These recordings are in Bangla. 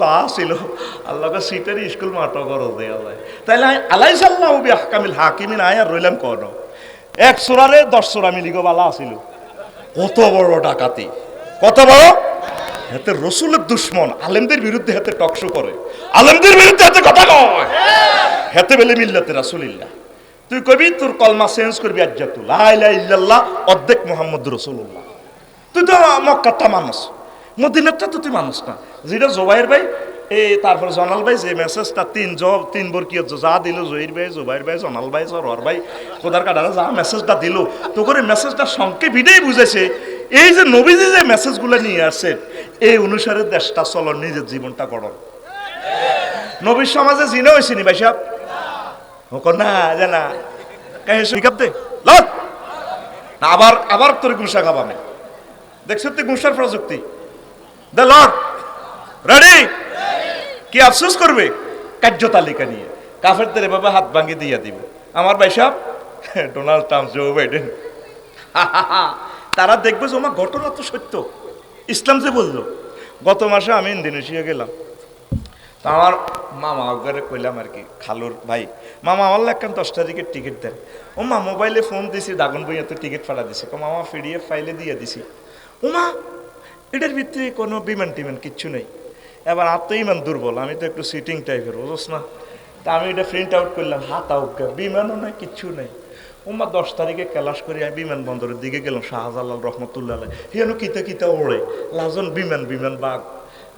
বা ছিল আল্লাহকে সিটের স্কুল মাটো করো দেয়া যায় তাইলে আলাইসাল্লাহু বিআহকামিল হাকিমিন আয়ার রইলাম কোন এক সূরারে 10 সূরা মিলিগো বালা আছিল কত বড় ডাকাতি কত বড় হাতে রসুলের দুশ্মন আলেমদের বিরুদ্ধে হাতে টকশো করে আলেমদের বিরুদ্ধে হাতে কথা কয় হাতে বেলে মিল্লাতে রাসূলুল্লাহ তুই কবি তোর কলমা চেঞ্জ করবি আজ্জাতু লা ইলাহা ইল্লাল্লাহ অর্ধেক মুহাম্মদুর রাসূলুল্লাহ তুই তো মক্কাটা মানুষ মদিনাটা তো তুই মানুষ না যেটা জোবাইর ভাই এই তারপর জনাল ভাই যে মেসেজটা তিন বরকিয়ত যা দিল জহির ভাই জোবাইর ভাই জনাল ভাই সরওয়ার ভাই খোদার কাটারা যা মেসেজটা দিল তো করে মেসেজটা সংক্ষেপেই বুঝেছে এই যে নবীজি যে মেসেজগুলো নিয়ে আসছে এই অনুসারে দেশটা চলো নিজের জীবনটা গড়ন নবীর সমাজে জিনে হয়েছিনি ভাই সাহেব না জানা দে আবার আবার তোর গুসা খাবামে দেখছো তুই গুসার প্রযুক্তি দে লর্ড রেডি কি আফসোস করবে কার্য তালিকা নিয়ে কাফেরদের এভাবে হাত ভাঙিয়ে দিয়ে দিবে আমার ভাই সাহেব ডোনাল্ড ট্রাম্প জো বাইডেন তারা দেখবে যে আমার ঘটনা তো সত্য ইসলাম যে বললো গত মাসে আমি ইন্দোনেশিয়া গেলাম তা আমার মামা ঘরে কইলাম আর কি খালুর ভাই মামা আমার একখান 10টা টিকিট দেন ও মা মোবাইলে ফোন দিছি দাগন বইয়াতে টিকিট ফাটা দিছে মামা পিডিএফ ফাইলে দিয়ে দিছি ও মা এটার ভিতরে কোনো বিমান টিমান কিচ্ছু নেই এবার আর তো ইমান দুর্বল আমি তো একটু সিটিং টাইপের বুঝোস না তা আমি এটা প্রিন্ট আউট করলাম হাত আউকা বিমানও নাই কিচ্ছু নেই ওমা 10 তারিখে ক্লাস করে আমি বিমানবন্দরের দিকে গেলাম শাহজালাল রহমতুল্লাহ হেন কিতা ওড়ে লাজন বিমান বাঘ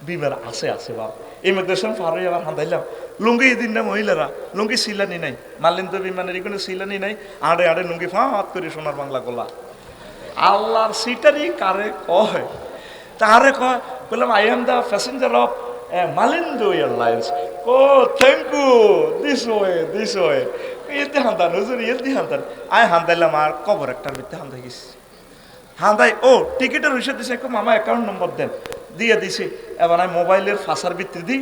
বিমান আছে বাপ ইমিগ্রেশন ফারে আবার হাঁদাইলাম লুঙ্গি দিন না মহিলারা লুঙ্গি সিলানি নাই মারলেন তো বিমানের এখানে সিলানি নাই আড়ে লুঙ্গি ফাঁত করে সোনার বাংলা গোলা আল্লাহর সিটারই কারে কয় তারে কয় বললাম I am the passenger of Malindo airlines ও থ্যাংক ইউ দিস ওয়ে এতে হান্দান হুজুর এতে হান্দান আয় হান্দাইলাম আর কবর একটার ভিতরে হান্দাই গেছি হান্দাই ও টিকিটের হিসেব দিছে মামা অ্যাকাউন্ট নম্বর দেন দিয়ে দিছি এবার আমি মোবাইলের ফাঁসার ভিতরে দিই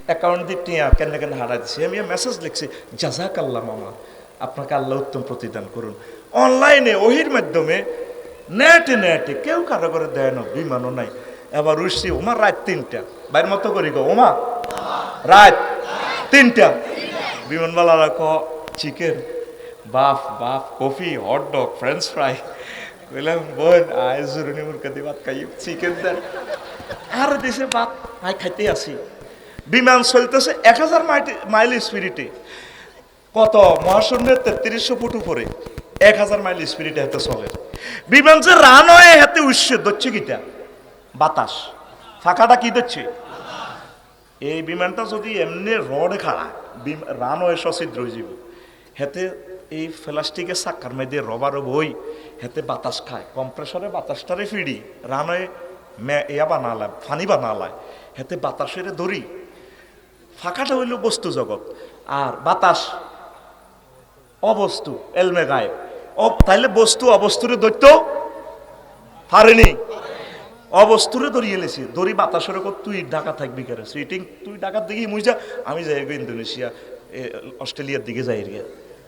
অ্যাকাউন্ট দিয়ে টিয়া কেন হারাই দিছি আমি মেসেজ লিখছি জাজাক আল্লাহ মামা আপনাকে আল্লাহ উত্তম প্রতিদান করুন অনলাইনে ওহির মাধ্যমে নেটে কেউ কারো করে দেয় না বিমানও নাই এবার উঠছি ওমার রাত 3টা বাইরের মতো করি গো ওমা রাত 3টা বিমানবালারা চিকেন বাফ কফি হটডগ ফ্রেঞ্চ ফ্রাই বললাম বোন আয় জরুরি মুরকাদি ভাত খাই চিকেন দেন আর দেশে ভাত আয় খাইতে আসি বিমান চলতেছে 1000 মাইল স্পিরিটে কত মহাশূন্যের 3300 ফুট উপরে 1000 মাইল স্পিরিটে হাতে চলে বিমান যে রান হয়ে হাতে উঠছে ধরছে কিটা বাতাস ফাঁকাটা কি দিচ্ছে এই বিমানটা যদি এমনি রডে খাড়া রান হয়ে সছিদ্র হয়ে যাব হেতে এই প্লাস্টিকের চাক্কার মধ্যে রবারও বই হেতে বাতাস খায় কম্প্রেসরে বাতাসটারে ফিরি রান হয়ে বানালায় ফানি বানালায় হেতে বাতাসের ধরি ফাঁকাটা হইল বস্তু জগৎ আর বাতাস অবস্তু এলমে গায়ে তাইলে বস্তু অবস্তুরে দৈত্য পারেনি অবস্তুরে ধরিয়ে লেছি দড়ি বাতাসের তুই ঢাকা থাকবি কেন সিটিং তুই ঢাকার দিকে মুইজা আমি যাই ইন্দোনেশিয়া অস্ট্রেলিয়ার দিকে যাই রে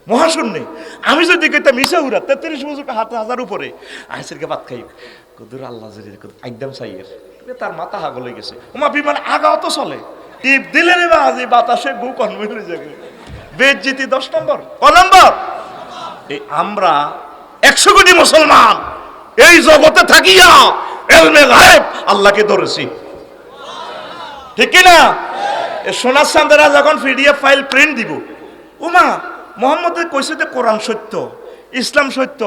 মহাশূন্যে আমি যদি কইতাম মিশাউরা 33 বছর 1000 উপরে আইসেরকে ভাত খাই কদুর আল্লাহ জেরে একদম সাইয়ের তার মাথা হাগল হয়ে গেছে ওমা বিমান আগাও তো চলে টিপ দিলে রে বাজি বাতাসে গু কনভেন্ট হয়ে যাবে বেজ্জিতি 10 নম্বর ক নম্বর এই আমরা 100 কোটি মুসলমান এই জগতে থাকিয়া এলমে গায়েব আল্লাহকে ধরেছি ঠিক কি না সোনার চাঁদেরা যখন পিডিএফ ফাইল প্রিন্ট দিব ওমা মোহাম্মদের কইছে যে কোরআন সত্য ইসলাম সত্য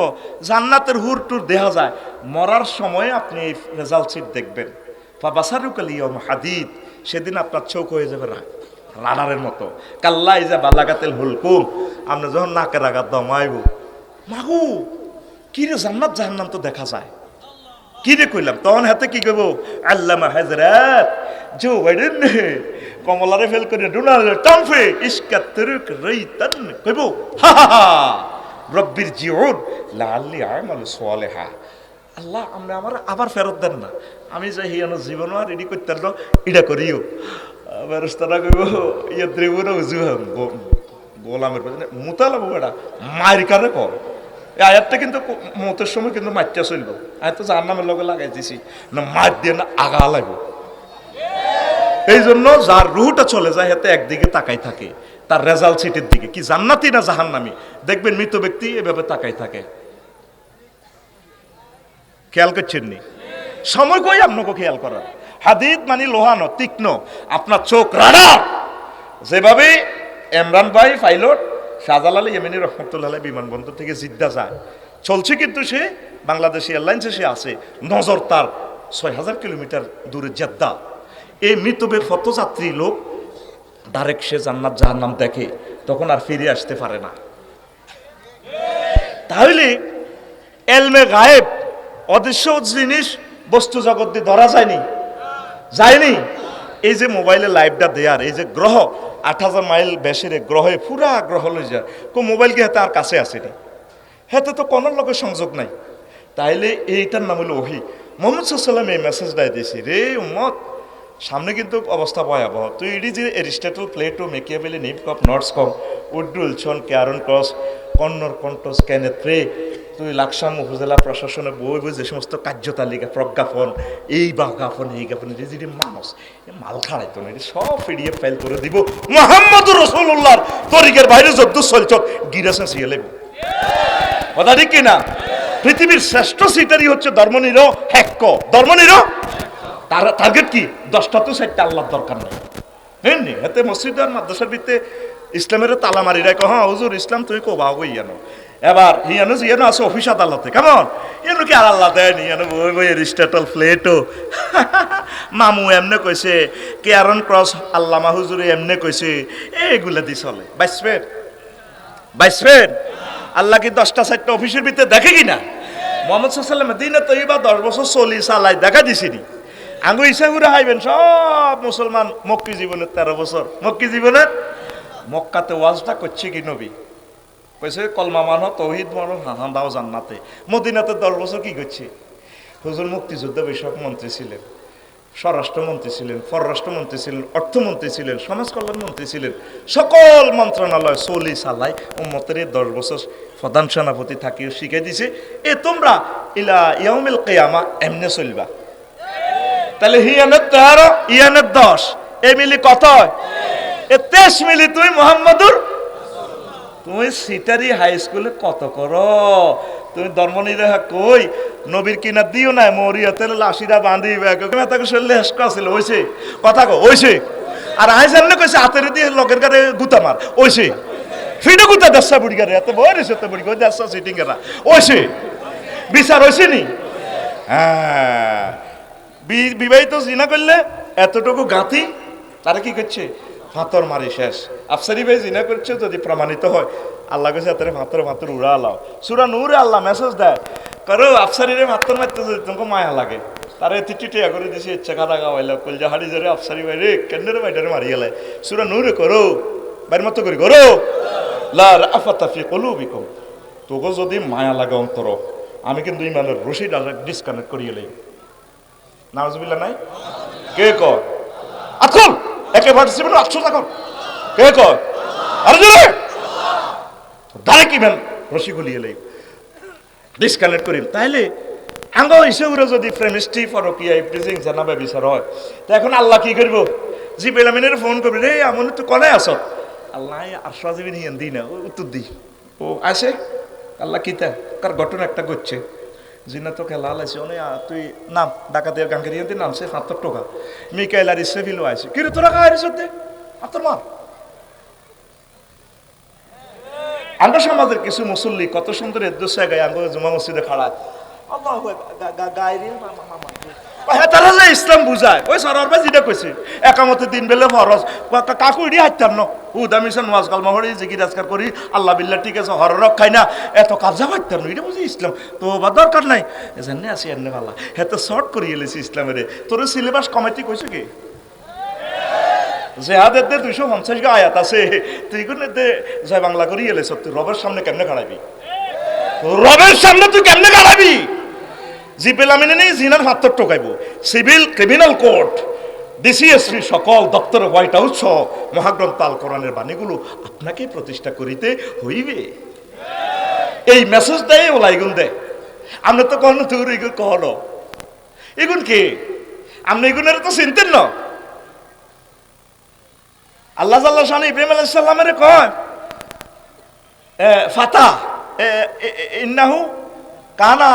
জান্নাতের হুর টুর দেখা যায় মরার সময় আপনি এই রেজাল্ট শিট দেখবেন ফাবাসারুকাল ইয়াউম হাদিদ সেদিন আপনার চোখ হয়ে যাবে রাডারের মতো কাল্লা ইজা বালাগাতিল হুলকুম আপনি যখন নাকের আঘাত দমাইব মাগু কি রে জান্নাত জাহান্নাম তো দেখা যায় কি রে কইলাম তখন হাতে কি কইব আল্লামা হযরত জো বাইডেন কমলারে ফেল করে ডোনাল্ড ট্রাম্পে ইসকাত তরুক রাইতান কইব হা হা রব্বির জিউন লাআল্লি আমালু সালিহা আল্লাহ আমরা আমার আবার ফেরত দেন না আমি যাই হিয়ানো জীবন আর রেডি করতে না এটা করিও বেরস্তারা কইব ইয়া দ্রিবুরা উজুহাম গোলামের মুতালা বড়া মাইর কারে কর এই আয়াতটা কিন্তু মতের সময় কিন্তু মারতে চলব আয়াত তো জাহান্নামের লগে লাগাই দিছি না মার দিয়ে না আগা লাগবে এই জন্য যার রুহটা চলে যায় হাতে একদিকে তাকাই থাকে, তার রেজাল্ট সিটের দিকে, কি জান্নাতি না জাহান্নামী। দেখবেন মৃত ব্যক্তি এভাবে তাকাই থাকে। খেয়াল করছেন নি? সময় কই আপনাকে খেয়াল করার। হাদিদ মানে লোহানো তীক্ষ্ণ, আপনার চোখ রাডার। যেভাবে ইমরান ভাই পাইলট শাহজালাল ইয়েমেনি রহমতুল্লাহ বিমানবন্দর থেকে জিদ্দা যায়, চলছে কিন্তু সে বাংলাদেশ এয়ারলাইন্সে সে আছে, নজর তার ৬,০০০ কিলোমিটার দূরে জেদ্দা। এই মৃতবের পথযাত্রী লোক ডাইরেক্ট সে জান্নাত জাহান্নাম দেখে, তখন আর ফিরে আসতে পারে না। তাহলে এলমে গায়েব, অদৃশ্য জিনিস বস্তু জগৎ দিয়ে ধরা যায়নি, যায়নি। এই যে মোবাইলে লাইভটা দেয়ার, এই যে গ্রহ ৮,০০০ মাইল বেশির গ্রহে পুরা গ্রহ লই যায়, মোবাইল কি হাতে আর কাছে আসেনি, হাতে তো কোনো লোকের সংযোগ নাই। তাইলে এইটার নাম হলো ওহী। মুহাম্মদ সাল্লাল্লাহু আলাইহি ওয়াসাল্লাম এই মেসেজটাই দিয়েছি, রে উম্মত সামনে কিন্তু অবস্থা ভয়াবহ। তুই এটি যে এরিস্টটল, প্লেটো, মেকিয়াভেলি, নিপকপ, নর্সকম, উড্রুলছন, ক্যারন ক্রস, কন্নর কন্টস, ক্যানেথ্রে, তুই লাকসাম উপজেলা প্রশাসনের বই বই যে সমস্ত কার্যতালিকা, প্রজ্ঞাপন, এই বাজ্ঞাপন, এই জ্ঞাপন, যে যদি মানুষ মাল খাড়াইতো না, এটি সব পিডিএফ ফাইল করে দিব। মুহাম্মদুর রাসূলুল্লাহর তরিকের বাইরে যদ্দু চলছ গিরাসে সিয়ে লেব। কথা ঠিক কিনা? পৃথিবীর শ্রেষ্ঠ সিটারই হচ্ছে ধর্মনিরো হ্যাক্ক, ধর্মনিরো। তার টার্গেট কি? 10টা তো 4টা আল্লাহর দরকার নেই। হ্যাঁ, এতে মসজিদ আর মাদ্রাসার ভিত্তিতে ইসলামের তালা মারি রাখো। হ্যাঁ হুজুর ইসলাম তুমি কোবাও ইয়ানো, এবার ইয়ানো ইয়ানো আছে অফিস আদালতে, কেমন ইয়ানো কি আর আল্লাহ দেয়নি, ইয়ানো বই বই এরিস্টটল, প্লেটো, মামু এমনে কইছে, ক্যারন ক্রস, আল্লামা হুজুরে এমনে কইছে, এইগুলা দি চলে। বাইসফের আল্লাহ কি 10টা 4টা অফিসের ভিতরে দেখে কিনা? মুহাম্মদ সাল্লাল্লাহু আলাইহি ওয়াসাল্লাম দিনে তৈবা 10 বছর চলি চালাই দেখা দিছিনি। আঙ্গু ইচ্ছা করে হাইবেন সব মুসলমান মক্কি জীবনের 13 বছর, মক্কি জীবনের মক্কাতে ওয়াজটা করছে কি নবী কইছে কলমা মানো, তৌহিদ মানো, হাহা দাও জান্নাতে। মদিনাতে 10 বছর কি করছে? হুজুর মুক্তিযুদ্ধ বিষয়ক মন্ত্রী ছিলেন, স্বরাষ্ট্রমন্ত্রী ছিলেন, পররাষ্ট্রমন্ত্রী ছিলেন, অর্থমন্ত্রী ছিলেন, সমাজ কল্যাণ মন্ত্রী ছিলেন, সকল মন্ত্রণালয় চলি চালাই উম্মতের 10 বছর প্রধান সেনাপতি থাকিও শিখাই দিছে, এ তোমরা ইলা ইয়াউমিল কিয়ামা এমনে চলবা। তাহলে হিয়ানের 13, ইয়ানের 10, এ মিলি কত? এ 23 মিলি তুই মুহাম্মদুর। তুমি সিটারি হাই স্কুলে কত করো? তুমি ধর্মনিরোধ কই নবীর কিনা দিও না, মরিয়তের লাশিরা বাঁধি তাকে শরীরে হেসকা ছিল ওইছে কথা কো ওইছে। আর আই জানলে কইছে হাতের দিয়ে লোকের গারে গুতা মার ওইছে, ফিডো গুতা দেশা বুড়ি গারে এত বই রেছে তো বুড়ি কই দেশা সিটিং করা ওইছে, বিচার হইছে নি? হ্যাঁ, বিবাহিত জিনা করলে এতটুকু গাঁথি তারা কি করছে? ফাতর মারি শেষ। আফসারি ভাই জিনা করছে, যদি প্রমাণিত হয় আল্লাহ কাছে এত ফাতর উড়া আলাও। সূরা নূরে আল্লাহ মেসেজ দেয়, করো আফসারিরে ফাতর মারতে যদি তোমাকে মায়া লাগে, তারে টিটিয়া করে দিছে ইচ্ছা খাদা গাওয়াইলা কলজা হাড়ি ধরে আফসারি ভাই রে কেন্দ্রের বাইটারে মারি গেলে। সূরা নূরে করো বাইর মতো করি করো লা রাফাতা ফি কুলুবিকুম, তোকে যদি মায়া লাগে অন্তর, আমি কিন্তু ইমানের রশি ডিসকানেক্ট করিয়ে লই। নাউজুবিল্লাহ নাই? কে কয়? আকুল একেবারে জীবনে 800 টাকা কে কয়? আর জোরে ডাইরেক্ট ইমান রশি গুলিয়ে লই, ডিসকানেক্ট করিম। তাইলে আঙ্গ হিসেবে যদি প্রেমিস্ট্রি ফরকিয়া ইফটিজিং জানাবে বিচার হয়, তা এখন আল্লাহ কি করব? জিব্রাইল আমিনের ফোন করবে, রে আমন তো কোনে আছো? আল্লাহ আশ্বাসিবি নিয়ে দিই না, উত্তর দিই ও আসে। আল্লাহ কিতা কার ঘটনা একটা করছে, জিনা তো খেলা আছে অনেক, তুই নাম ডাকাতের গাঙ্গের ইয়ে নামছে 70 টাকা, মিকাইল আর ইসরাফিলও আছে, কিরে তোরা খাওয়াইছ দে আতর মার। আমরা সমাজের কিছু মুসল্লি কত সুন্দর এদ্দোসা গায়ে আঙ্গ জুমা মসজিদে খাড়ায়, আল্লাহ গায়ে তারা যে ইসলাম বুঝায় ওই সরার ভাই যেটা কইছে একামতে 3 বেলা ফরজ কাকু ইডি হাইতাম না উদামিশন ওয়াজ কালমা হরি জিকির আজকার করি আল্লাহ বিল্লাহ ঠিক আছে, হর রক্ষাই না এত কাবজা হাইতাম না, এটা বুঝি ইসলাম তো বা দরকার নাই। এজন্য আসি এনে ভাল্লা হেতে শর্ট করিয়ে এলেছি ইসলামের। তোর সিলেবাস কমিটি কইছে কি জেহাদের 250 গা আয়াত আছে, তুই কোন জয় বাংলা করিয়ে এলেছ, তুই রবের সামনে কেমনে খাড়াবি? রবের সামনে তুই কেমনে খাড়াবি? জিপেল আমিনে নেই জিনার 70 টাকাইব, সিভিল ক্রিমিনাল কোর্ট ডিসিএসপি সকল দপ্তর হোয়াইট হাউস সহ মহাগ্রন্থ আল কোরআনের বাণীগুলো আপনাকে প্রতিষ্ঠা করিতে হইবে। এই মেসেজ দেয় ওলা এগুন দেয়। আমরা তো কখনো তোর এগুলো কহনো এগুন কে? আপনি এগুনের তো চিনতেন না, আল্লাহ জাল্লা শান ইব্রাহিম আলাইহিস সালামের কয় ফাতা ইন্নাহু কানা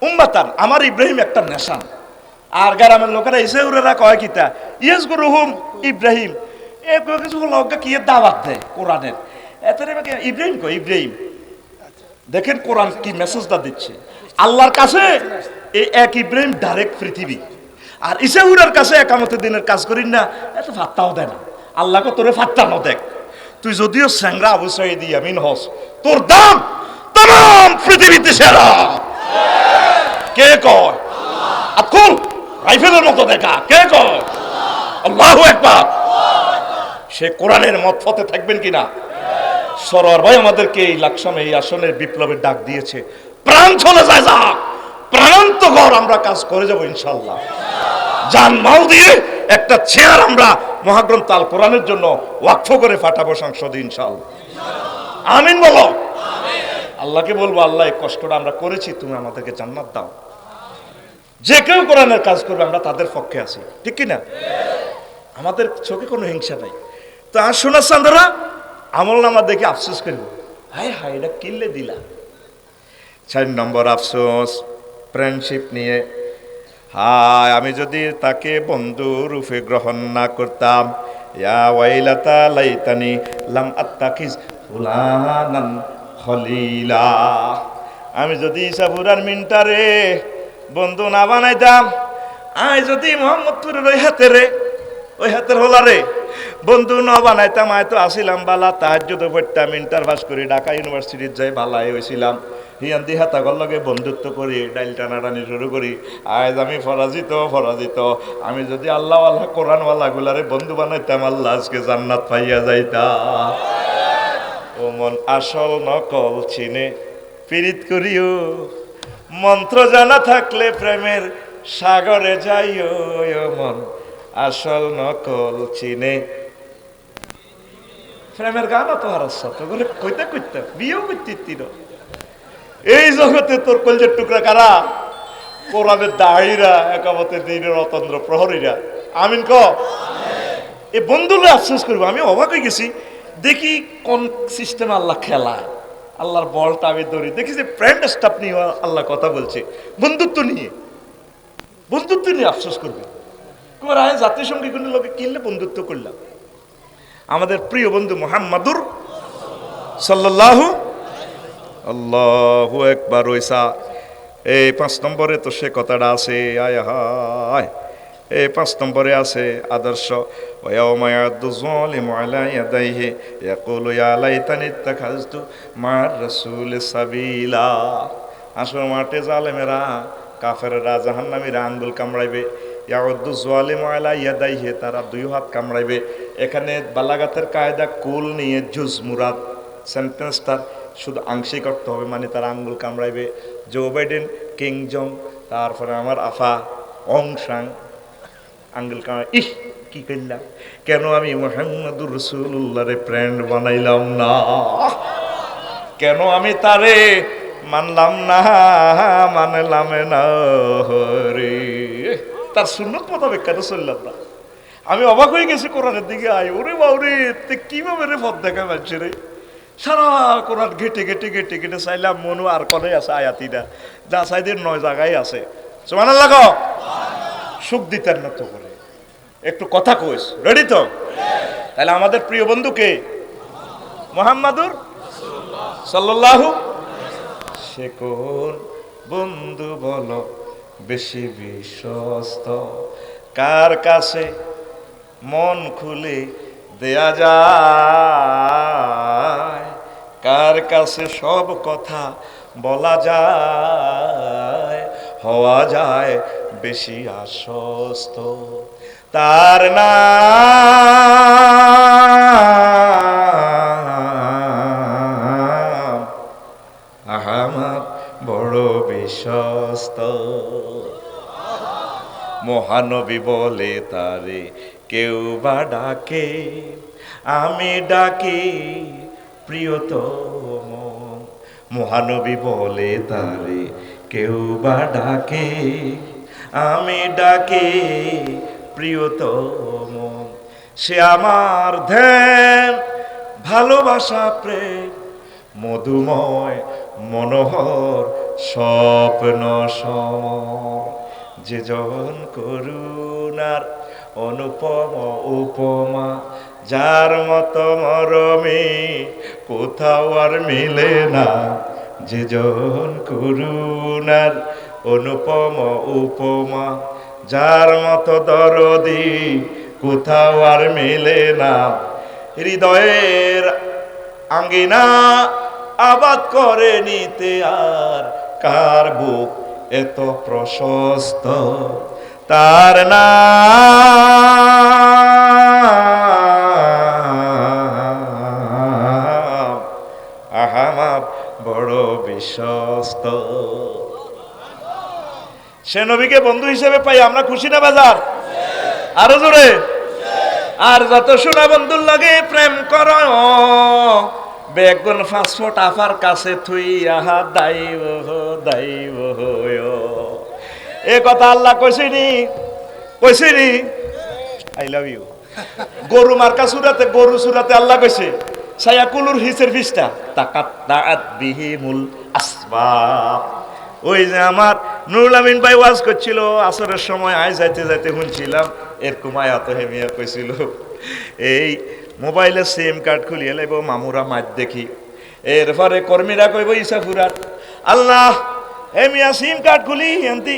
উম্মাতান, আমার ইব্রাহিম একটা নেশান। আর গ্রামের লোকেরা এসে উরেরা কয় কিতা ইয়েস গুরুহুম ইব্রাহিম, এ কিছু লোক কি দাওয়াত দেয় কোরআনের, এত ইব্রাহিম কয় ইব্রাহিম। দেখেন কোরআন কি মেসেজটা দিচ্ছে, আল্লাহর কাছে এই এক ইব্রাহিম ডাইরেক্ট পৃথিবী, আর ইসাউরের কাছে একামতের দিনের কাজ করিন না, এত ফাত্তাও দেয় না। আল্লাহকে তোরে ফাত্তা ন দেখ, তুই যদিও স্যাংরা আবু সাইদ ইয়ামিন হস, তোর দাম তাম পৃথিবীতে সেরা। কে কয়? আকুল রাইফেলের মতো দেখা, কে কয়? আল্লাহু আকবার। সে কোরআনের মত পথে থাকবেন কিনা? সরোয়ার ভাই আমাদেরকে এই লাকসামে এই আসনের বিপ্লবের ডাক দিয়েছে, প্রাণ চলে যায় যা, প্রাণান্ত ঘর আমরা কাজ করে যাব ইনশাআল্লাহ। জান মাল দিয়ে একটা চেয়ার আমরা মহাগ্রন্থ আল কোরআনের জন্য ওয়াকফ করে ফাটাবো সংসদে ইনশাআল্লাহ। আমিন বলো। আল্লাহকে বলবো, আল্লাহ এই কষ্টটা আমরা করেছি, তুমি আমাদেরকে জান্নাত দাও। যে কেউ কোরআনের কাজ করবে আমরা তাদের পক্ষে আছি, ঠিক কি না? আমাদের চোখে কোনো হিংসা নাই। তো আর শোনা চান্দরা আমল নামা দেখে আফসোস করবো, হায় হায় এটা কিনলে দিলা। 4 নম্বর আফসোস ফ্রেন্ডশিপ নিয়ে। হায় আমি যদি তাকে বন্ধু রূপে গ্রহণ না করতাম, ইয়া ওয়াইলাতা লাইতানি লাম আত্তাখিজ ফুলানান খলিলা, আমি যদি ইসাবুরার মিন্টারে বন্ধু না বানাইতাম, আয় যদি মোহাম্মদপুরের ওই হাতের হোলারে বন্ধু না বানাইতাম, আয় তো আসিলাম বালা তাহাজ্জুদ পড়তাম, ইন্টার পাস করে ঢাকা ইউনিভার্সিটির যাই বালাই হয়েছিলাম, হিয়ান্দি হাতাগর লগে বন্ধুত্ব করি, ডাইল টানাটানি শুরু করি, আজ আমি ফরাজিত। আমি যদি আল্লাহ কোরআনওয়ালা গুলারে বন্ধু বানাইতাম, আল্লাহ আজকে জান্নাত পাইয়া যাইতাম। ও মন আসল নকল চিনে পীড়িত করিও, মন্ত্র জানা থাকলে প্রেমের সাগরে যাইও। ও মন আসল নকল চিনে, প্রেমের গানও তো হারাচ্ছ তো বলে কইতে বিয়েও করতে। এই জগতে তোর কলজের টুকরা কারা? কোরআনের দাঁড়িরা, একামতের দিনের অতন্দ্র প্রহরীরা। আমিন ক। এই বন্ধুরা আফসোস করবো, আমি অবাক হয়ে গেছি, দেখি কোন সিস্টেমে আল্লাহ খেলা, আল্লাহর বলটা আমি ধরি, দেখি যে ফ্রেন্ড স্টাফ নিয়ে আল্লাহ কথা বলছে, বন্ধুত্ব নিয়ে আফসোস করবে। তোমার আয় জাতিসংঘী কোনো লোকে কিনলে বন্ধুত্ব করলাম। আমাদের প্রিয় বন্ধু মুহাম্মাদুর সাল্লাল্লাহু আল্লাহু আকবার ওইসা এই 5 নম্বরে তো সে কথাটা আছে, আয় হায় এই 5 নম্বরে আছে আদর্শ, ওয়ায়াউমা ইয়াদু যালিমু আলা ইয়াদাইহি ইয়াকুলু ইয়া লাইতানি ইত্তাখাযতু মা'আর রাসূলি সাবিলা। আসর মাঠে জালেমেরা, কাফেররা, জাহান্নামীরা আঙ্গুল কামড়াইবে, ইয়াউদু যালিমু আলা ইয়াদাইহি, তারা 2 হাত কামড়াইবে। এখানে বালাগাতের কায়দা কুল নিয়ে জুজ মুরাদ, সেন্টেন্সটা শুধু আংশিক অর্থ হবে, মানে তারা আঙ্গুল কামড়াইবে। জো বাইডেন, কিং জং, তারপরে আমার আফা অংশাং আঙ্গুল কামড়াই, ইহ কি করলাম, কেন আমি মুহাম্মাদুর রাসূলুল্লাহরে ফ্রেন্ড বানাইলাম না, কেন আমি তারে মানলাম না, মানলাম না রে, তার সুন্নত মোতাবেক কেন চললাম না। আমি অবাক হয়ে গেছি কোরআনের দিকে, আয় ওরে বাউরে কিভাবে রে পথ দেখা পাচ্ছে রে, সারা কোরআন ঘেটে চাইলাম, মনু আর কনে আছে আয়াতিটা, যা চাইদের 9 জায়গায় আছে। সুবহানাল্লাহ, সুখ দিতেন না তো করে একটু কথা কইস, রেডি তো? তাহলে আমাদের প্রিয় বন্ধুকে মুহাম্মাদুর সাল্লাল্লাহু, সে কোন বন্ধু বলো বেশি বিশ্বস্ত, কার কাছে মন খুলে দেয়া যায়, কার কাছে সব কথা বলা যায়, হওয়া যায় বেশি আশ্বস্ত, তার নাম আহমদ বড় বিশ্বস্ত। মহানবী বলে তারে কেউ বা ডাকে, আমি ডাকি প্রিয়তম। মহানবী বলে তারে কেউ বা ডাকে, আমি ডাকি প্রিয়তম। সে আমার ধ্যান ভালোবাসা প্রেম মধুময় মনোহর স্বপ্ন সম যে জন করুণার অনুপম উপমা যার মতো মরমে কোথাও আর মিলে না যে জন করুণার অনুপম উপমা যার মতো দরদি কোথাও আর মিলে না হৃদয়ের আঙ্গিনা আবাদ করে নিতে আর কার বুক এত প্রশস্ত তার নাম আহামাদ বড় বিশ্বস্ত সে নবীকে বন্ধু হিসেবে পাই আমরা খুশি না বাজার আরো জোরে আর যত শোনা বন্ধুর লাগে প্রেম কর বেগুন ফাঁসফোট আফার কাছে থুই আহা দাইব দাইব এ কথা আল্লাহ কইছিনি আই লাভ ইউ গরু মার্কা সুরাতে গরু সুরাতে আল্লাহ কইছে সায়াকুলুর হিসের ফিসটা তাকাত দাআত বিহিমুল আসবাব ওই যে আমার নুরুল আমিন ভাই ওয়াজ করছিল আসরের সময় আয় যাইতে যাইতে শুনছিলাম এরকম আয়াত হেমিয়া কইছিল এই মোবাইলে সিম কার্ড খুলিয়ে লাইব মামুরা মাত দেখি এরপরে কর্মীরা কইব ইসাফুরার আল্লাহ হেমিয়া সিম কার্ড খুলি এমতি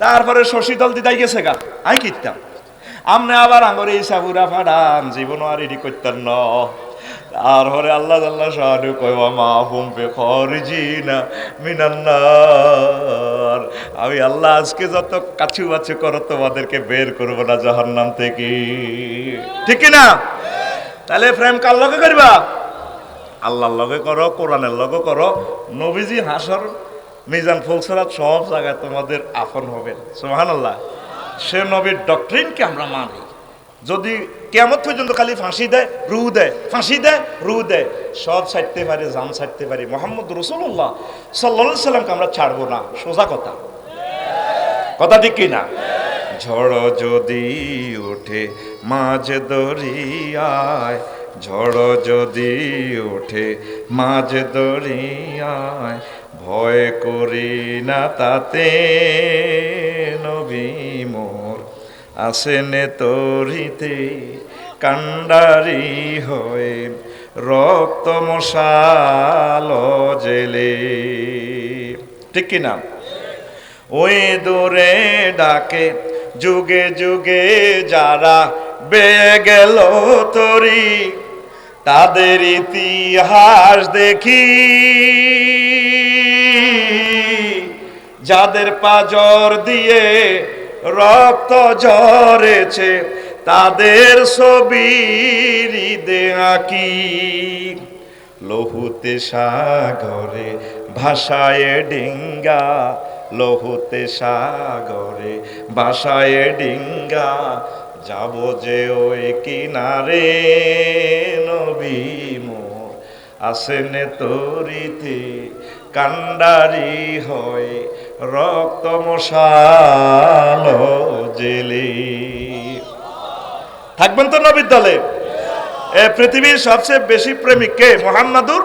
তারপরে শশী দল দিদাই গেছে গা আই কিতাম আমনে আবার আঙরে ইসাফুরা ফাড়ান জীবন আর এডি করতেন ন তারপরে আল্লাহ আল্লাহ শাহাদু কইবা মা হুম বে খরিজিনা মিনান্নার আমি আল্লাহ আজকে যত কাছু বাছু করো তোমাদেরকে বের করব না জাহান্নাম থেকে ঠিক কি না তাহলে প্রেম কার লগে করবা আল্লাহর লগে করো কোরআনের লগে করো নবীজি হাসর মিজান ফুলসরাত সব জায়গায় তোমাদের আপন হবেন সুবহানাল্লাহ সে নবীর ডক্ট্রিনকে আমরা মানি যদি কিয়ামত পর্যন্ত খালি ফাঁসি দেয় রু দেয় ফাঁসি দেয় রু দেয় সব ছাড়তে পারি জান ছাড়তে পারি মুহাম্মদ রাসূলুল্লাহ সাল্লাল্লাহু আলাইহি সাল্লামকে আমরা ছাড়বো না সোজা কথা কথা ঠিক কি না ঝড় যদি ওঠে মাঝ দরিয়ায় ঝড় যদি ওঠে মাঝ দরিয়ায় ভয় করি না তাতে নবী মোর আসেন তরিতে কান্ডারি হয়ে রক্ত মশাল জেলে ঠিক কিনা ওই দূরে ডাকে যুগে যুগে যারা বেয়ে গেল তরি তাদের ইতিহাস দেখি যাদের পাজর দিয়ে রক্ত ঝরেছে তাদের ছবি হৃদে আঁকি লহুতে সাগরে ভাষায় ডিঙ্গা লহুতে সাগরে ভাষায় ডিঙ্গা যাব যে ওই কিনারে নবী মোর আসেন তরিতে কান্ডারি হয় রক্ত মশাল জেলে থাকবেন তো নবীর দলে এ পৃথিবীর সবচেয়ে বেশি প্রেমিক কে মুহাম্মাদুর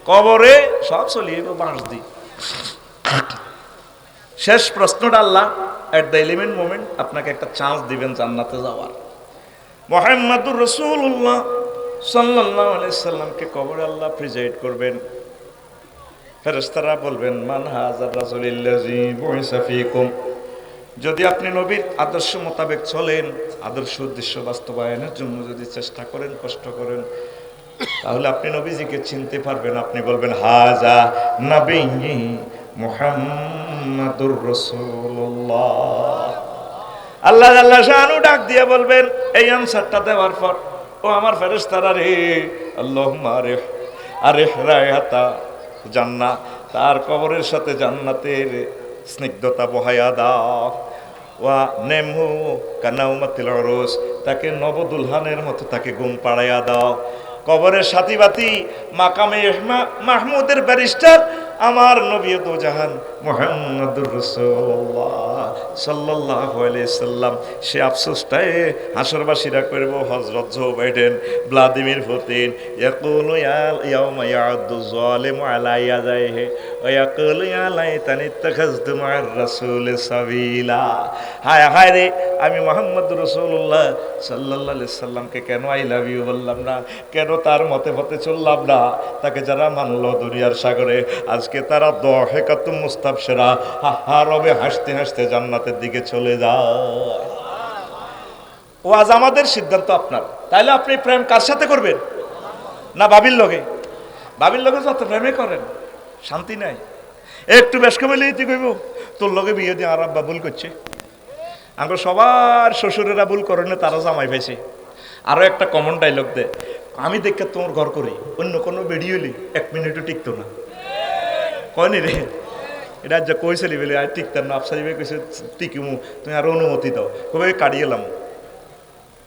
কবরে সব চলিয়ে বাঁশ দি শেষ প্রশ্নটা আল্লাহ এট দ্য এলিমেন্ট মোমেন্ট আপনাকে একটা চান্স দিবেন জান্নাতে যাওয়ার মুহাম্মাদুর রাসূলুল্লাহ সাল্লাল্লাহু আলাইহি সাল্লামকে কবরে আল্লাহ প্রিজাইড করবেন ফেরেশতারা বলবেন মান হাযার রাসূলুল্লাযী বুইসা ফীকুম যদি আপনি নবীর আদর্শ মোতাবেক চলেন আদর্শ উদ্দেশ্য বাস্তবায়নের জন্য যদি চেষ্টা করেন কষ্ট করেন তাহলে আপনি নবীজিকে চিনতে পারবেন আপনি বলবেন হাযা নবী মুহাম্মাদুর রাসূলুল্লাহ আল্লাহ আল্লাহ শানু ডাক দিয়ে বলবেন এই আনসারটা দেওয়ার পর ও আমার ফেরেশতারা রে আল্লাহুম্মা আরিহ রায়াতা জান্নাত তার কবরের সাথে জান্নাতের স্নিগ্ধতা বহায়া দাও ওয়া নেমহু কানাউমাতিল উরুস তাকে নবদুলহানের মতো তাকে ঘুম পাড়াইয়া দাও কবরের সাথী বাতি মাকামে মাহমুদের ব্যারিস্টার আমার নবী দো জাহান মুহাম্মদুর রাসূলুল্লাহ সাল্লাল্লাহু আলাইহি সাল্লাম সে আফসোসটাই হাসরবাসীরা করব। হযরত জো বাইডেন, ভ্লাদিমির পুতিন ইয়াকুলু ইয়াউমা ইয়াউদ্দু যালিমু আলা ইয়াদাইহি ওয়া ইয়াকুলু ইয়া লাইতানি ইত্তাখাযতু মা'আর রাসূলি সাবিলা। হায় হায় রে, আমি মুহাম্মদুর রাসূলুল্লাহ সাল্লাল্লাহু আলাইহি সাল্লামকে কেন আই লাভ ইউ বললাম না, কেন তার মতে মতে চললাম না। তাকে যারা মানলো দুনিয়ার সাগরে, আজকে তারা দহেকাতুম মুস্তাবশিরা, হাহারবে হাসতে হাসতে জান্নাতের দিকে চলে যায়। ও আজ আমাদের সিদ্ধান্ত আপনার। তাইলে আপনি প্রেম কার সাথে করবেন? না বাবির লগে? বাবির লগে যত প্রেমে করেন শান্তি নাই। একটু বেশ কমেলেই তুই কইব তোর লগে বিয়ে দিয়ে আর আব্বা ভুল করছে। আমরা সবার শ্বশুরেরা ভুল করেন, তারা জামাই পাইছে। আরো একটা কমন ডায়লগ দে, আমি দেখে তোমার ঘর করি, অন্য কোনো বেড়ি হলি 1 মিনিটও টিকতো না। কয়নি রে, এটা যা কইছিলি বলে আর টিকতাম না। আফসারি ভাই কইছে টিকিমু, তুমি আরো অনুমতি দাও। কবে কাটিয়ে এলাম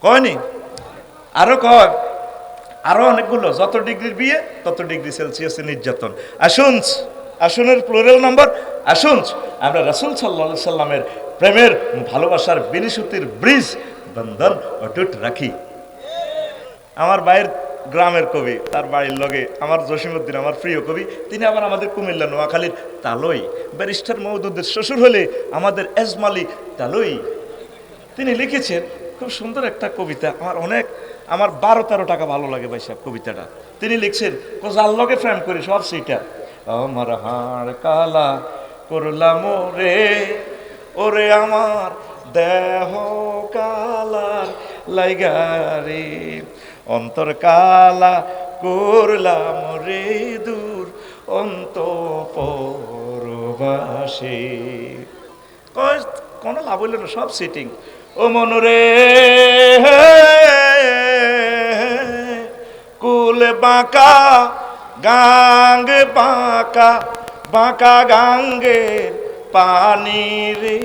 কয়নি, আরো কয়, আরো অনেকগুলো। যত ডিগ্রির বিয়ে তত ডিগ্রি সেলসিয়াসের নির্যাতন। আসুনের প্লুরাল নাম্বার আসুন, আমরা রাসূল সাল্লাল্লাহু আলাইহি সাল্লামের প্রেমের ভালোবাসার বিনিশুতির ব্রিজ বন্ধন অটুট রাখি। আমার ভাইয়ের গ্রামের কবি, তার বাড়ির লগে আমার জসিমউদ্দিন, আমার প্রিয় কবি, তিনি আবার আমাদের কুমিল্লা নোয়াখালীর তালই ব্যারিস্টার মওদুদের শ্বশুর হলে আমাদের এজমালি তালই। তিনি লিখেছেন খুব সুন্দর একটা কবিতা, আমার 12-13 টাকা ভালো লাগে ভাই সাহেব কবিতাটা। তিনি লিখছেন যার লগে প্রেম করি সব সেইটা, আমার হাড় কালা করলাম রে ওরে আমার দেহ কালার লাইগারে, অন্তর কালা করলাম রে দূর অন্তঃপরবাসী। কোনো লাভ হইল না, সব সিটিং। ও মনরে কুল বাঁকা গাঙ্গ বাঁকা বাঁকা গাঙ্গের পানি রে,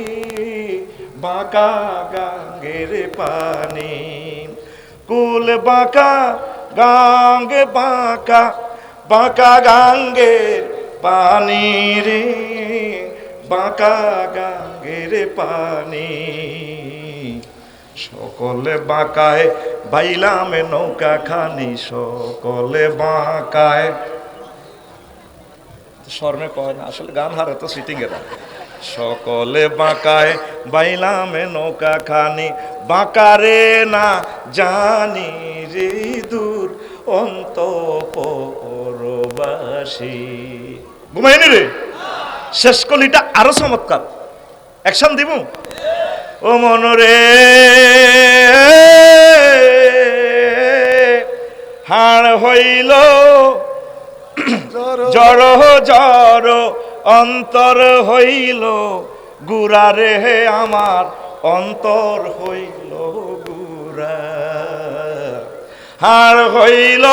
বাঁকা গাঙ্গের পানি। কুল বাঁকা গাঙ্গ বাঁকা বাঁকা গাঙ্গের পানি রে, বাঁকা গাঙ্গের পানি। সকলে বাঁকায় বাইলাম নৌকা খানি, সকলে বাঁকায়, শর্মে কয় না আসলে গান হারে তো সিটিং এরা। সকলে বাঁকায় বাইলাম নৌকা খানি, বাঁকারে না জানি রে দূর অন্তঃপরবাসী। ঘুমাইনি রে, শেষ কলিটা আরো চমৎকার, অ্যাকশন দিব। ও মনরে হাড় হইল জড় জড় অন্তর হইল গুড়া রে, আমার অন্তর হইল গুড়া। হাড় হইল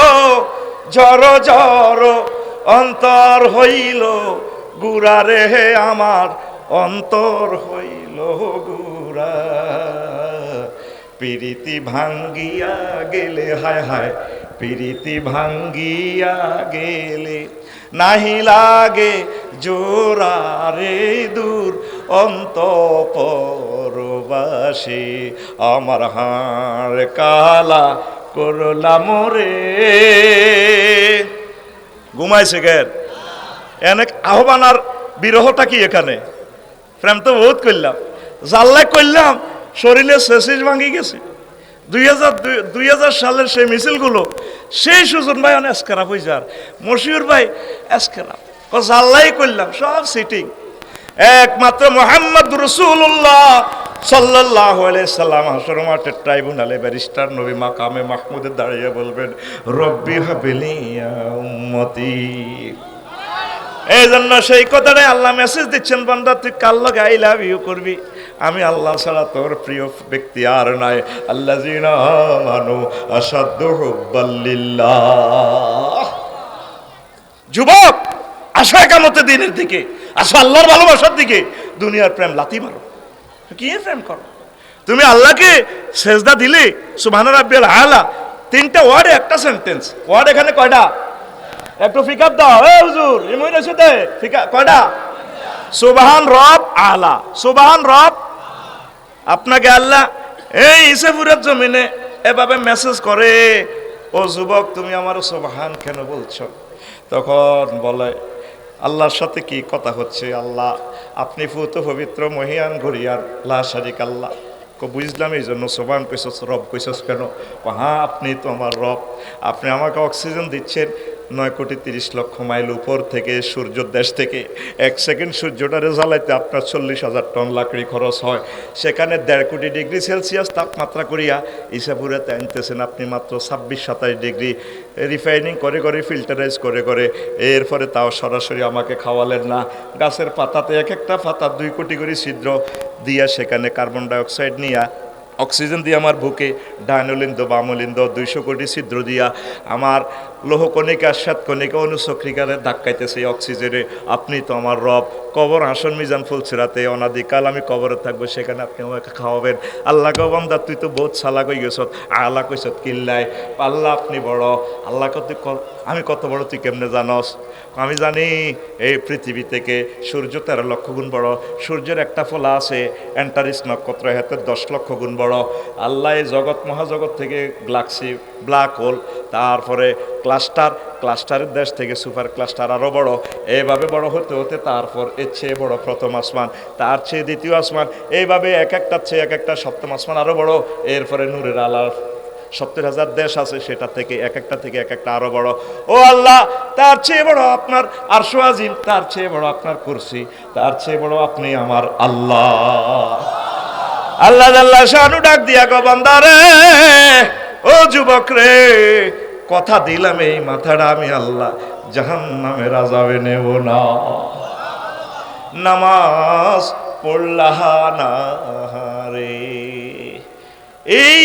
জড় জড় অন্তর হইল গুড়া রে, আমার অন্তর হইল গুড়া। প্রীতি ভাঙ্গিয়া গেলে, হায় হায় প্রীতি ভাঙ্গিয়া গেলে, নাহি লাগে জোড়া রে দূর অন্তঃপরবাসী। আমার হাড় কালা করলাম রে। ঘুমাইছে গের অনেক আহ্বান আর বিরহটা কি এখানে? প্রেম তো বহুত করলাম, জাল্লা করলাম, শরীরে শেষিস ভাঙি গেছে। 2000 সালের সেই মিছিলগুলো, সেই সুজন ভাই অনেক এসখারাপ হয়ে যার, মশিউর ভাই এসখারাপ, জাল্লাই করলাম, সব সিটিং। একমাত্র মুহাম্মদ রাসূলুল্লাহ সাল্লাল্লাহু আলাইহি সাল্লাম হাসর মাঠের ট্রাইব্যুনালে ব্যারিস্টার নবী মাকামে মাহমুদে দাঁড়িয়ে বলবেন, রব্বি হাবিলি ইয়া উম্মতি। এই জন্য সেই কথাটাই আল্লাহ মেসেজ দিচ্ছেন, বান্দা তুই কার লগে আই লাভ ইউ করবি? আমি আল্লাহ ছাড়া তোর প্রিয় ব্যক্তি আর নাই। আল্লাযিনা আমানু আশাদ্দু হুব্বাল লিল্লাহ। যুবক, আসো কিয়ামতের দিনের দিকে, আসো আল্লাহর ভালোবাসার দিকে। দুনিয়ার প্রেম লাথি মারো, কি প্রেম করো? তুমি আল্লাহকে সেজদা দিলে সুবহান রাব্বিয়াল আলা, 3টা ওয়ার্ডে একটা সেন্টেন্স। ওয়ার্ড এখানে কয়টা? একটু ফিকার দাও এ হুজুর ইমুন এসেতে ফিকা কয়টা সুবহান রব আলা সুবহান রব আপনাকে আল্লাহ এই ইসেপুরের জমিনে এভাবে মেসেজ করে ও যুবক তুমি আমার সুবহান কেন বলছো তখন বলে আল্লাহর সাথে কি কথা হচ্ছে আল্লাহ আপনি ফুত পবিত্র মহিয়ান ঘড়িয়ার লা শারিক আল্লাহ বুঝলাম এই জন্য সুবহান কইছস রব কইছস কেন হ্যাঁ আপনি তো আমার রব আপনি আমাকে অক্সিজেন দিচ্ছেন 9,30,00,000 মাইল উপর থেকে সূর্যের দেশ থেকে 1 সেকেন্ড সূর্যটারে জ্বালাইতে আপনার 40,000 টন লাকড়ি খরচ হয় সেখানে 1.5 কোটি ডিগ্রি সেলসিয়াস তাপমাত্রা করিয়া ইসাপুরাতে আনতেছেন আপনি মাত্র 26-27 ডিগ্রি রিফাইনিং করে করে ফিল্টারাইজ করে করে এরপরে তাও সরাসরি আমাকে খাওয়ালেন না গাছের পাতাতে এক একটা পাতা 2 কোটি করে ছিদ্র দিয়া সেখানে কার্বন ডাইঅক্সাইড নিয়া অক্সিজেন দিয়ে আমার বুকে ডায়নোলিন্দ বামলিন্দ 200 কোটি ছিদ্র দিয়া আমার লোহকণিকা শ্বেতকণিকা অনুচক্রিকারে ধাক্কাইতেছে অক্সিজেনে আপনি তো আমার রব কবর হাসন মিজান ফুলছিরাতে অনাদিকাল আমি কবরে থাকবো সেখানে আপনি আমাকে খাওয়াবেন আল্লাহ গো বান্দা তুই তো বহুত সালা কই গেছত আল্লাহ কইছত কিল্লাই আল্লাহ আপনি বড় আল্লাহ কত আমি কত বড় তুই কেমনে জানস আমি জানি এই পৃথিবী থেকে সূর্য 13 লক্ষ গুণ বড় সূর্যের একটা ফলা আছে অ্যান্টারিস নক্ষত্র হাতে 10 লক্ষ গুণ বড় আল্লাহ এই জগৎ মহাজগৎ থেকে গ্যালাক্সি ব্ল্যাক হোল তারপরে ক্লাস্টারের দেশ থেকে সুপার ক্লাস্টার আরও বড় এইভাবে বড় হতে হতে তারপর এর চেয়ে বড় প্রথম আসমান তার চেয়ে দ্বিতীয় আসমান এইভাবে এক একটার চেয়ে এক একটা সপ্তম আসমান আরও বড় এরপরে নূরের আলার 70,000 দেশ আছে সেটা থেকে এক একটা আরো বড় ও আল্লাহ তার চেয়ে বড় আপনার আরশ আজিম তার চেয়ে বড় আপনার কুরসি তার চেয়ে বড় আপনি আমার আল্লাহ আল্লাহ আল্লাহ শানু ডাক দিয়া গো বান্দা রে ও যুবক রে কথা দিলাম এই মাথাটা আমি আল্লাহ জাহান্নামের আযাবে নেব না নামাজ পড়লাহা না রে এই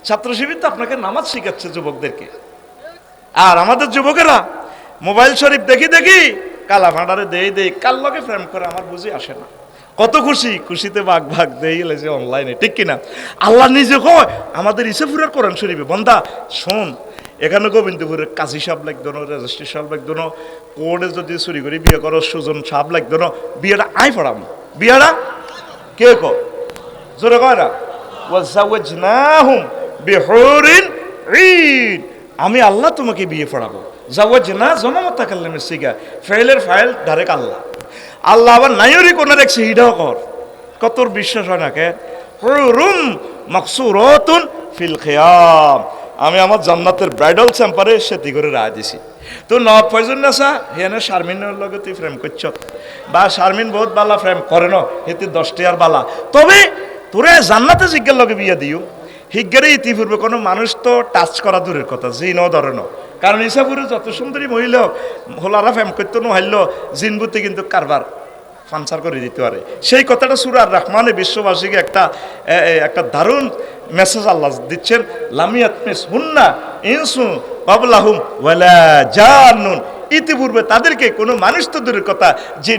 ছাত্র শিবির তো আপনাকে নামাজ শিখাচ্ছে যুবকদেরকে আর আমাদের যুবকেরা মোবাইল শরীফ দেখি দেখি কালা ভাঁড়ারে দেই কাল লগে প্রেম করে আমার বুঝি আসে না কত খুশিতে ভাগ দেই যে অনলাইনে ঠিক কিনা আল্লাহ নিজে কয় আমাদের ইসেপুরের কোরআন শরীফে বন্দা শোন এখানে গোবিন্দপুরের কাজী সাহেব লাগতো না রেজিস্ট্রি সাহেব লাগতো না কোর্টে যদি চুরি করে বিয়ে করো সুজন সাহেব লাগতো না বিয়েটা আই পড়াম বিয়েটা কে জোরে কয় না ওয়াজাওয়াজনাহুম বিহুরিন ঈন আমি আল্লাহ তোমাকে বিয়ে পড়াবো জাওয়াজনা জমা মুতাকাল্লিমের সিগা ফাইলের ফাইল ডাইরেক্ট আল্লাহ আল্লাহ আবার নাইরি কোন দেখছে হিডাও কর কতর বিশ্বাস হয় না কে হুরুম মাকসুরাতুন ফিল খিয়াম আমি আমার জান্নাতের ব্রাইডাল চেম্বারে সেটি করে রায় দিছি তো নব ফয়জুন নাসা হেনে শারমিনের লগে তুই প্রেম করছ বা শারমিন বহুত বালা প্রেম করে ন হেতে 10টি আর বালা তবে তোরে জান্নাতে জিজ্ঞের লগে বিয়ে দিও হিজ্ঞারে ইতিপূর্বে কোনো মানুষ তো টাচ করা দূরের কথা জিন ধরে না কারণ ইসাপুরে যত সুন্দরী মহিলা হোলারা ফেম করতে নহাইল জিনবুতে কিন্তু কারবার ফানসার করে দিতে পারে সেই কথাটা সূরা আর রহমানে বিশ্ববাসীকে একটা দারুণ মেসেজ আল্লাহ দিচ্ছেন লামিয়াত মিস হুন্না ইনসু বাবলাহুম ওয়ালা জান্নুন ইতিপূর্বে তাদেরকে কোনো মানুষ তো দূরের কথা জিন